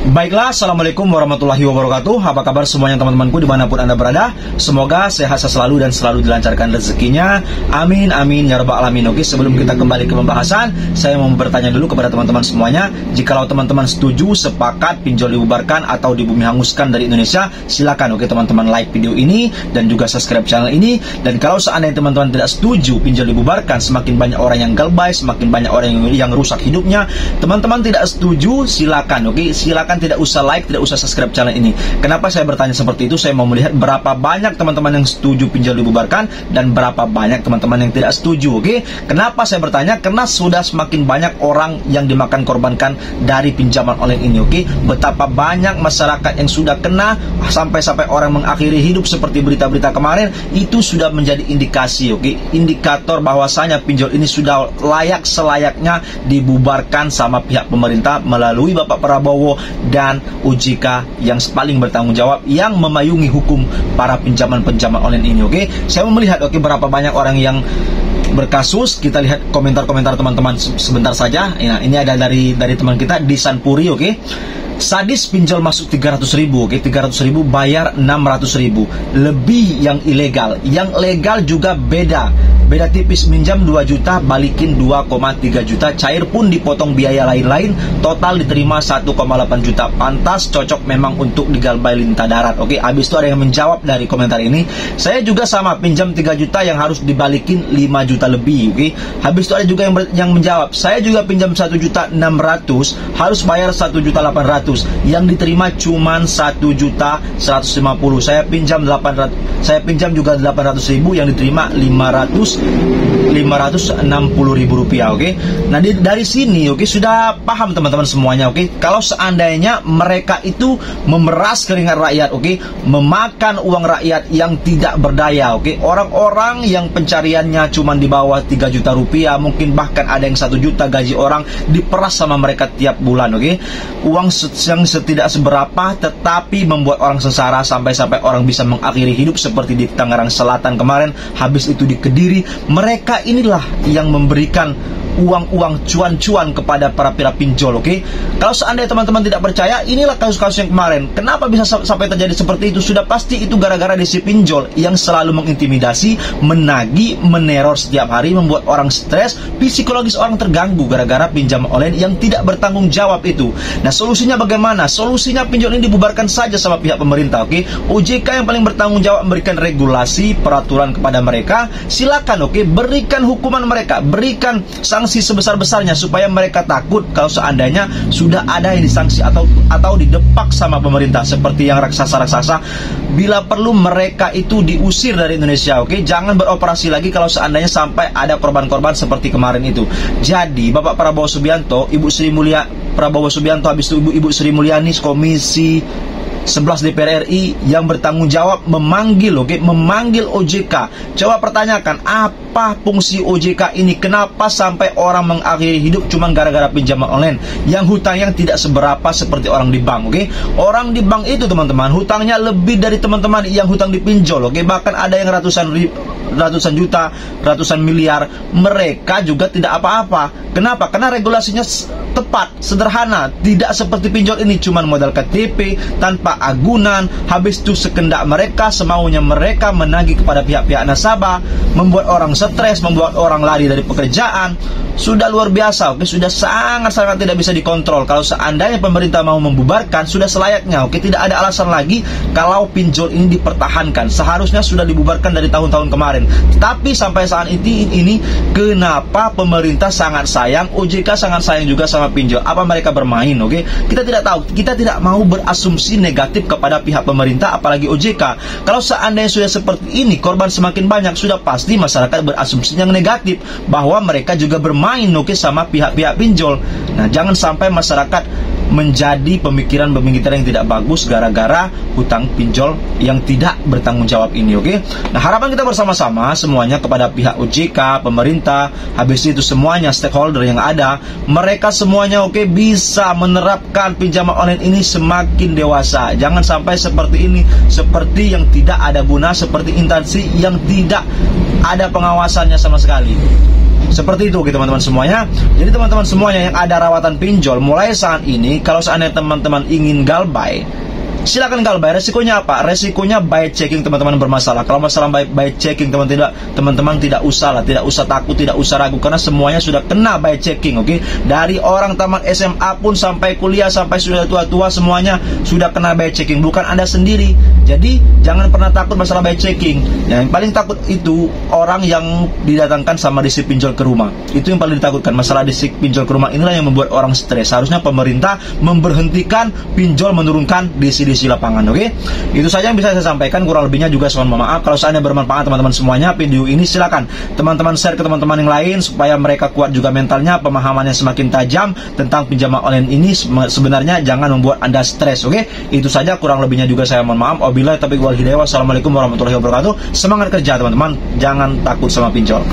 Baiklah, Assalamualaikum warahmatullahi wabarakatuh. Apa kabar semuanya teman-temanku dimanapun Anda berada? Semoga sehat selalu dan selalu dilancarkan rezekinya. Amin, amin, ya rabbal alamin. Oke, sebelum kita kembali ke pembahasan, saya mau bertanya dulu kepada teman-teman semuanya. Jikalau teman-teman setuju, sepakat pinjol dibubarkan atau dibumi hanguskan dari Indonesia, silakan oke teman-teman like video ini dan juga subscribe channel ini. Dan kalau seandainya teman-teman tidak setuju pinjol dibubarkan, semakin banyak orang yang galbay, semakin banyak orang yang rusak hidupnya. Teman-teman tidak setuju, silakan oke, silakan tidak usah like, tidak usah subscribe channel ini. Kenapa saya bertanya seperti itu? Saya mau melihat berapa banyak teman-teman yang setuju pinjol dibubarkan dan berapa banyak teman-teman yang tidak setuju. Oke, kenapa saya bertanya? Karena sudah semakin banyak orang yang dimakan korbankan dari pinjaman online ini. Oke, betapa banyak masyarakat yang sudah kena sampai orang mengakhiri hidup seperti berita-berita kemarin. Itu sudah menjadi indikasi, oke, indikator bahwasanya pinjol ini sudah layak selayaknya dibubarkan sama pihak pemerintah melalui Bapak Prabowo dan OJK yang paling bertanggung jawab yang memayungi hukum para pinjaman-pinjaman online ini. Oke, saya mau melihat oke berapa banyak orang yang berkasus. Kita lihat komentar-komentar teman-teman sebentar saja. Ya, ini ada dari teman kita di Sanpuri. Oke, sadis pinjol masuk 300.000, oke, 300.000 bayar 600.000. Lebih yang ilegal. Yang legal juga beda tipis, minjam 2 juta balikin 2,3 juta, cair pun dipotong biaya lain-lain, total diterima 1,8 juta. Pantas cocok memang untuk digalbay lintah darat. Oke, habis itu ada yang menjawab dari komentar ini, saya juga sama pinjam 3 juta yang harus dibalikin 5 juta lebih. Oke, habis itu ada juga yang menjawab, saya juga pinjam 1.600.000 harus bayar 1.800.000, yang diterima cuman 1.150.000. Saya pinjam 800, saya pinjam juga 800.000 yang diterima 560.000 rupiah. Oke, nah dari sini oke sudah paham teman-teman semuanya. Oke, kalau seandainya mereka itu memeras keringat rakyat, oke, memakan uang rakyat yang tidak berdaya, oke, orang-orang yang pencariannya cuma di bawah 3 juta rupiah, mungkin bahkan ada yang 1 juta gaji orang, diperas sama mereka tiap bulan. Oke, uang yang tidak seberapa tetapi membuat orang sengsara sampai orang bisa mengakhiri hidup seperti di Tangerang Selatan kemarin, habis itu di Kediri. Mereka inilah yang memberikan uang-uang cuan-cuan kepada para pinjol. Oke, kalau seandainya teman-teman tidak percaya, inilah kasus-kasus yang kemarin. Kenapa bisa sampai terjadi seperti itu? Sudah pasti itu gara-gara si pinjol yang selalu mengintimidasi, menagih, meneror setiap hari, membuat orang stres, psikologis orang terganggu gara-gara pinjaman online yang tidak bertanggung jawab itu. Nah, solusinya bagaimana? Solusinya pinjol ini dibubarkan saja sama pihak pemerintah. Oke, OJK yang paling bertanggung jawab memberikan regulasi, peraturan kepada mereka. Silakan, oke, berikan hukuman mereka, berikan sanksi sebesar-besarnya supaya mereka takut kalau seandainya sudah ada yang disanksi atau didepak sama pemerintah seperti yang raksasa-raksasa. Bila perlu mereka itu diusir dari Indonesia. Oke, jangan beroperasi lagi kalau seandainya sampai ada korban-korban seperti kemarin itu. Jadi Bapak Prabowo Subianto, Ibu Sri Prabowo Subianto, habis itu Ibu Sri Mulyani, Komisi 11 DPR RI yang bertanggung jawab memanggil OJK. Coba pertanyakan apa fungsi OJK ini? Kenapa sampai orang mengakhiri hidup cuma gara-gara pinjaman online yang hutangnya tidak seberapa seperti orang di bank. Oke, orang di bank itu teman-teman hutangnya lebih dari teman-teman yang hutang di pinjol. Oke, bahkan ada yang ratusan juta, ratusan miliar. Mereka juga tidak apa-apa. Kenapa? Karena regulasinya tepat, sederhana, tidak seperti pinjol ini cuma modal KTP tanpa agunan, habis itu sekendak mereka, semaunya mereka menagih kepada pihak-pihak nasabah, membuat orang stres, membuat orang lari dari pekerjaan. Sudah luar biasa, oke, sudah sangat-sangat tidak bisa dikontrol. Kalau seandainya pemerintah mau membubarkan, sudah selayaknya, oke, tidak ada alasan lagi kalau pinjol ini dipertahankan. Seharusnya sudah dibubarkan dari tahun-tahun kemarin. Tapi sampai saat ini kenapa pemerintah sangat sayang, OJK sangat sayang juga sama pinjol? Apa mereka bermain? Oke, kita tidak tahu, kita tidak mau berasumsi negatif kepada pihak pemerintah apalagi OJK. Kalau seandainya sudah seperti ini, korban semakin banyak, sudah pasti masyarakat berasumsi yang negatif bahwa mereka juga bermain sama pihak-pihak pinjol. Nah, jangan sampai masyarakat menjadi pemikiran-pemikiran yang tidak bagus gara-gara hutang pinjol yang tidak bertanggung jawab ini. Oke, nah harapan kita bersama-sama semuanya kepada pihak OJK, pemerintah, habis itu semuanya stakeholder yang ada, mereka semuanya bisa menerapkan pinjaman online ini semakin dewasa. Jangan sampai seperti ini, seperti yang tidak ada guna, seperti instansi yang tidak ada pengawasannya sama sekali. Seperti itu, teman-teman semuanya. Jadi teman-teman semuanya yang ada rawatan pinjol, mulai saat ini kalau seandainya teman-teman ingin galbay, silakan galbay. Resikonya apa? Resikonya by checking teman-teman bermasalah. Kalau masalah by checking teman-teman tidak usah takut, tidak usah ragu, karena semuanya sudah kena by checking, oke? Dari orang tamat SMA pun sampai kuliah, sampai sudah tua-tua, semuanya sudah kena by checking, bukan Anda sendiri. Jadi jangan pernah takut masalah by checking. Yang paling takut itu orang yang didatangkan sama disip pinjol ke rumah. Itu yang paling ditakutkan. Masalah disip pinjol ke rumah inilah yang membuat orang stres. Harusnya pemerintah memberhentikan pinjol, menurunkan DC lapangan, oke? Itu saja yang bisa saya sampaikan. Kurang lebihnya juga mohon maaf. Kalau seandainya bermanfaat teman-teman semuanya, video ini silakan teman-teman share ke teman-teman yang lain supaya mereka kuat juga mentalnya, pemahamannya semakin tajam tentang pinjaman online ini. Sebenarnya jangan membuat Anda stres, oke? Itu saja, kurang lebihnya juga saya mohon maaf. Wabillahi taufiq wal hidayah. Wassalamualaikum warahmatullahi wabarakatuh. Semangat kerja teman-teman, jangan takut sama pinjol.